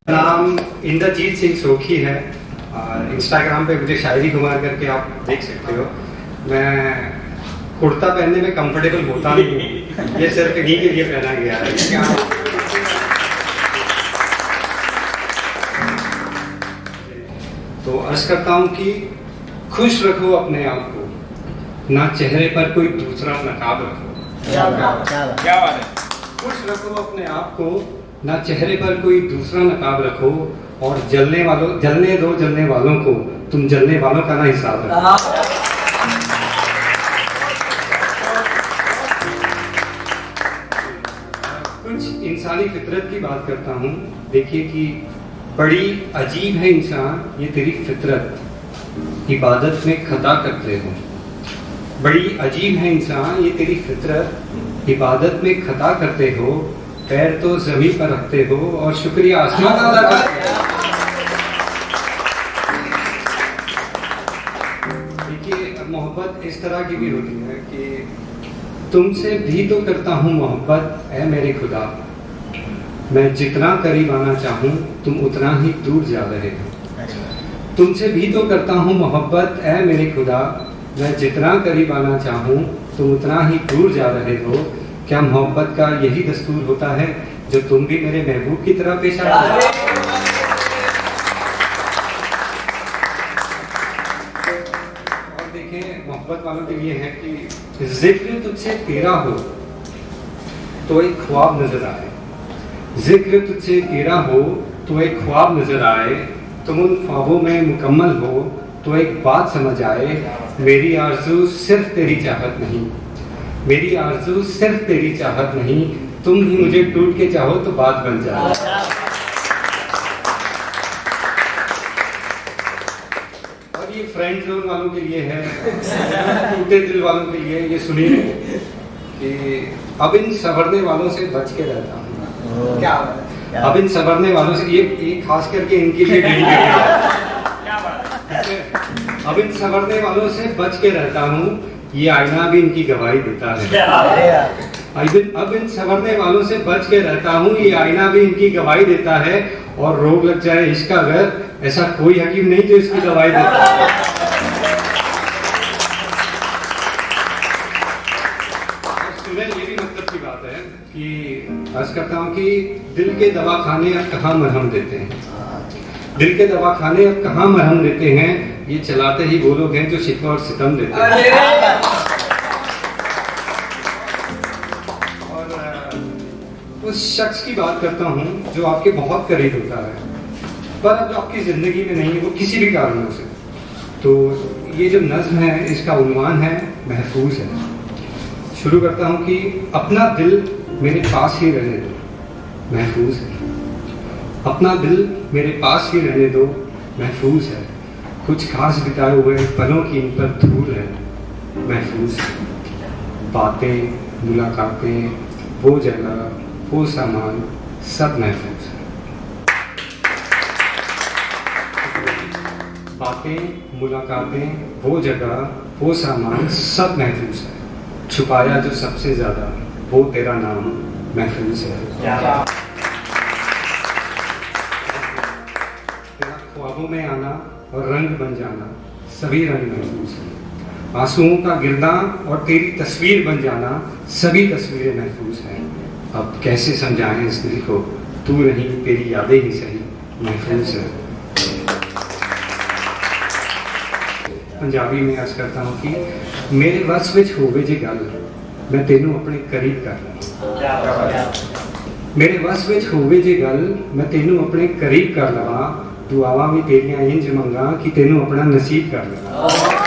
नाम इंद्रजीत सिंह सोखी है और इंस्टाग्राम पे मुझे शायरी कुमार करके आप देख सकते हो। मैं कुर्ता पहनने में कंफर्टेबल होता नहीं हूँ, ये सिर्फ इन्हीं के लिए पहना गया है। तो अर्ज करता हूँ कि खुश रखो अपने आप को, ना चेहरे पर कोई दूसरा नकाब रखो। क्या बात है। खुश रखो अपने आप को, ना चेहरे पर कोई दूसरा नकाब रखो, और जलने दो जलने वालों को, तुम जलने वालों का ना हिसाब रखो। कुछ इंसानी फितरत की बात करता हूँ। देखिए कि बड़ी अजीब है इंसान, ये तेरी फितरत, इबादत में खता करते हो। बड़ी अजीब है इंसान, ये तेरी फितरत, इबादत में खता करते हो। पैर तो जमीन पर रखते हो और शुक्रिया आसमान का अदा करते हो। देखिए मोहब्बत इस तरह की भी होती है कि तुमसे भी तो करता हूँ मोहब्बत ऐ मेरे खुदा, मैं जितना करीब आना चाहूँ तुम उतना ही दूर जा रहे हो। तुमसे भी तो करता हूँ मोहब्बत ऐ मेरे खुदा, मैं जितना करीब आना चाहूँ तुम उतना ही दूर जा रहे हो। क्या मोहब्बत का यही दस्तूर होता है जो तुम भी मेरे महबूब की तरह पेश आते हो? और देखें मोहब्बत वालों के लिए है कि जिक्र तुझसे तेरा हो तो एक ख्वाब नजर आए, जिक्र तुझसे तेरा हो तो एक ख्वाब नजर आए, तुम उन ख्वाबों में मुकम्मल हो तो एक बात समझ आए, मेरी आरज़ू सिर्फ तेरी चाहत नहीं, मेरी आरज़ू सिर्फ तेरी चाहत नहीं, तुम भी मुझे टूट के चाहो तो बात बन जाए। और ये फ्रेंड जोन वालों के लिए है, टूटे दिल वालों के लिए। ये सुनिए कि अब इन संवरने वालों से बच के रहता हूँ। क्या अब इन संवरने वालों से, ये खास करके इनके लिए डेडिकेटेड है। अब इन संवरने वालों से बच के रहता हूँ, ये आईना भी इनकी गवाही देता है। अब इन संवरने वालों से बच के रहता हूँ, ये आईना भी इनकी गवाही देता है। और रोग लग जाए इश्क अगर, ऐसा कोई हकीम नहीं जो इसकी गवाही देता है। ये भी मतलब की बात है कि अर्ज करता हूँ कि दिल के दवाखाने अब कहाँ मरहम देते हैं, दिल के दवाखाने अब कहाँ मरहम देते हैं, ये चलाते ही वो लोग हैं जो शिकवा और सितम देते हैं। और उस शख्स की बात करता हूँ जो आपके बहुत करीब होता है पर अब आपकी जिंदगी में नहीं है, वो किसी भी कारणों से। तो ये जो नज्म है इसका उन्वान है महफूज है। शुरू करता हूँ कि अपना दिल मेरे पास ही रहने दो, महफूज है। अपना दिल मेरे पास ही रहने दो, महफूज है। कुछ खास बिताए हुए पलों की इन पर धूल है, महफूज है। बातें मुलाकातें वो जगह वो सामान सब महफूज है। बातें मुलाकातें वो जगह वो सामान सब महफूज है। छुपाया जो सबसे ज्यादा वो तेरा नाम महफूज है। तेरा ख्वाबों में आना और रंग बन जाना सभी रंग महफूज है। आंसुओं का गिरना और तेरी तस्वीर बन जाना सभी तस्वीरें महफूज हैं। अब कैसे समझाएं इस दिल को, तू नहीं तेरी यादें ही सही महफूज है। पंजाबी में अर्ज करता हूँ कि मेरे वस विच होवे जे गल मैं तेनू अपने करीब कर लवां, मेरे वस विच होवे जे गल मैं तेनू अपने करीब कर लवां, दुआवां भी तेरियां इंज मंगा कि तेनू अपना नसीब कर लवां।